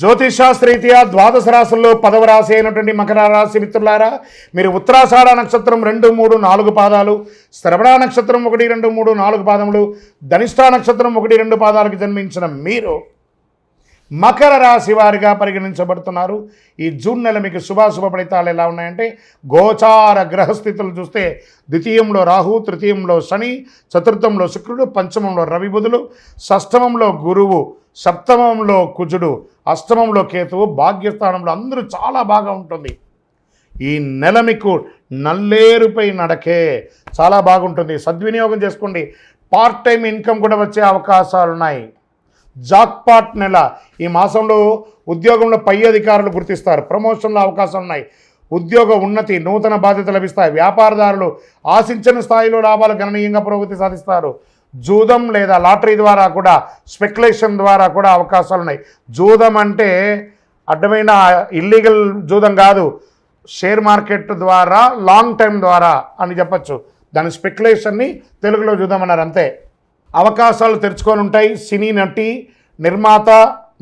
జ్యోతిషాస్త్రరీత్యా ద్వాదశ రాశుల్లో 10వ రాశి అయినటువంటి మకర రాశి మిత్రులారా, మీరు ఉత్తరాషాఢ నక్షత్రం 2, 3, 4 పాదాలు, శ్రవణ నక్షత్రం 1, 2, 3, 4 పాదములు, ధనిష్ఠా నక్షత్రం 1, 2 పాదాలకు జన్మించిన మీరు మకర రాశి వారిగా పరిగణించబడుతున్నారు. ఈ జూన్ నెల మీకు శుభాశుభ ఫలితాలు ఎలా ఉన్నాయంటే, గోచార గ్రహస్థితులు చూస్తే ద్వితీయంలో రాహు, తృతీయంలో శని, చతుర్థంలో శుక్రుడు, పంచమంలో రవి బుధులు, షష్టమంలో గురువు, సప్తమంలో కుజుడు, అష్టమంలో కేతువు, భాగ్యస్థానంలో అందరూ చాలా బాగా ఉంటుంది. ఈ నెల మీకు నల్లేరుపై నడకే చాలా బాగుంటుంది. సద్వినియోగం చేసుకోండి. పార్ట్ టైం ఇన్కమ్ కూడా వచ్చే అవకాశాలు ఉన్నాయి. జాక్పాట్ నెల. ఈ మాసంలో ఉద్యోగంలో పై అధికారులు గుర్తిస్తారు. ప్రమోషన్ల అవకాశాలు ఉన్నాయి. ఉద్యోగ ఉన్నతి, నూతన బాధ్యతలు లభిస్తాయి. వ్యాపారదారులు ఆశించిన స్థాయిలో లాభాలు గణనీయంగా పురోగతి సాధిస్తారు. జూదం లేదా లాటరీ ద్వారా కూడా, స్పెక్యులేషన్ ద్వారా కూడా అవకాశాలు ఉన్నాయి. జూదం అంటే అడ్డమైన ఇల్లీగల్ జూదం కాదు, షేర్ మార్కెట్ ద్వారా లాంగ్ టైం ద్వారా అని చెప్పచ్చు. దాని స్పెక్యులేషన్ని తెలుగులో జూదమన్నారు అంతే. అవకాశాలు తెరుచుకొని ఉంటాయి. సినీ నటి, నిర్మాత,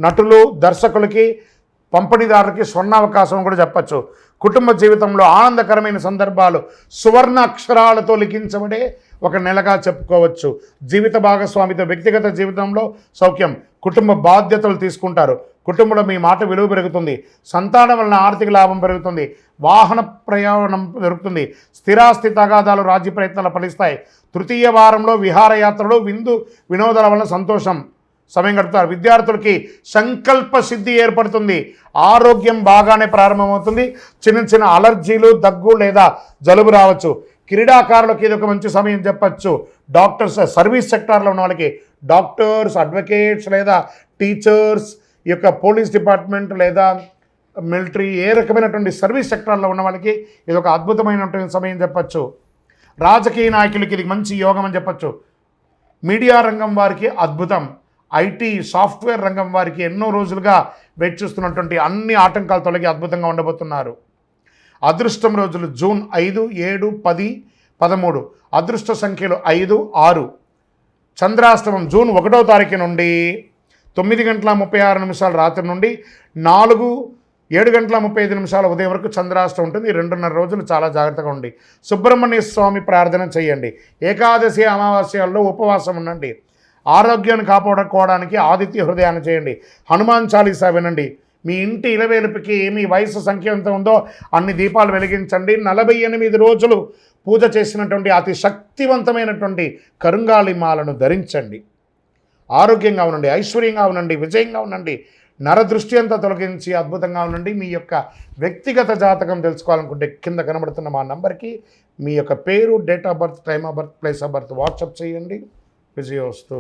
నటులు, దర్శకులకి, పంపిణీదారులకి స్వర్ణ అవకాశం కూడా చెప్పచ్చు. కుటుంబ జీవితంలో ఆనందకరమైన సందర్భాలు సువర్ణ అక్షరాలతో లిఖించబడే ఒక నెలగా చెప్పుకోవచ్చు. జీవిత భాగస్వామితో వ్యక్తిగత జీవితంలో సౌఖ్యం. కుటుంబ బాధ్యతలు తీసుకుంటారు. కుటుంబంలో మీ మాట విలువ పెరుగుతుంది. సంతానం వలన ఆర్థిక లాభం పెరుగుతుంది. వాహన ప్రయాణం పెరుగుతుంది. స్థిరాస్తి తగాదాలు, రాజ్య ప్రయత్నాలు ఫలిస్తాయి. తృతీయ వారంలో విహారయాత్రలు, వినోదాల వలన సంతోషం సమయం గడుపుతారు. విద్యార్థులకి సంకల్ప సిద్ధి ఏర్పడుతుంది. ఆరోగ్యం బాగానే ప్రారంభమవుతుంది. చిన్న చిన్న అలర్జీలు, దగ్గు లేదా జలుబు రావచ్చు. క్రీడాకారులకి ఇది ఒక మంచి సమయం చెప్పచ్చు. డాక్టర్స్, సర్వీస్ సెక్టార్లో ఉన్న వాళ్ళకి, డాక్టర్స్, అడ్వకేట్స్ లేదా టీచర్స్, ఈ యొక్క పోలీస్ డిపార్ట్మెంట్ లేదా మిలిటరీ, ఏ రకమైనటువంటి సర్వీస్ సెక్టార్లో ఉన్న వాళ్ళకి ఇది ఒక అద్భుతమైనటువంటి సమయం చెప్పచ్చు. రాజకీయ నాయకులకి ఇది మంచి యోగం అని చెప్పచ్చు. మీడియా రంగం వారికి అద్భుతం. ఐటీ, సాఫ్ట్వేర్ రంగం వారికి ఎన్నో రోజులుగా వెయిట్ చూస్తున్నటువంటి అన్ని ఆటంకాలు తొలగి అద్భుతంగా ఉండబోతున్నారు. అదృష్టం రోజులు జూన్ 5, 7, 10, 13. అదృష్ట సంఖ్యలు 5, 6. చంద్రాష్టమం జూన్ 1వ తారీఖు నుండి 9:36 రాత్రి నుండి 7:35 ఉదయం వరకు చంద్రాష్టం ఉంటుంది. 2.5 రోజులు చాలా జాగ్రత్తగా ఉండి సుబ్రహ్మణ్య స్వామి ప్రార్థన చేయండి. ఏకాదశి, అమావాస్యాల్లో ఉపవాసం ఉండండి. ఆరోగ్యాన్ని కాపాడుకోవడానికి ఆదిత్య హృదయాన్ని చేయండి. హనుమాన్ చాలీసా వినండి. మీ ఇంటి ఇలవేలుపుకి మీ వయసు సంఖ్య ఎంత ఉందో అన్ని దీపాలు వెలిగించండి. 48 రోజులు పూజ చేసినటువంటి అతి శక్తివంతమైనటువంటి కరుంగాళి మాలను ధరించండి. ఆరోగ్యంగా ఉండండి, ఐశ్వర్యంగా ఉండండి, విజయంగా ఉండండి. నరదృష్టి అంతా తొలగించి అద్భుతంగా ఉండండి. మీ యొక్క వ్యక్తిగత జాతకం తెలుసుకోవాలనుకుంటే కింద కనబడుతున్న మా నంబర్కి మీ యొక్క పేరు, date of birth, time of birth, place of birth WhatsApp చేయండి. విజయోస్తు.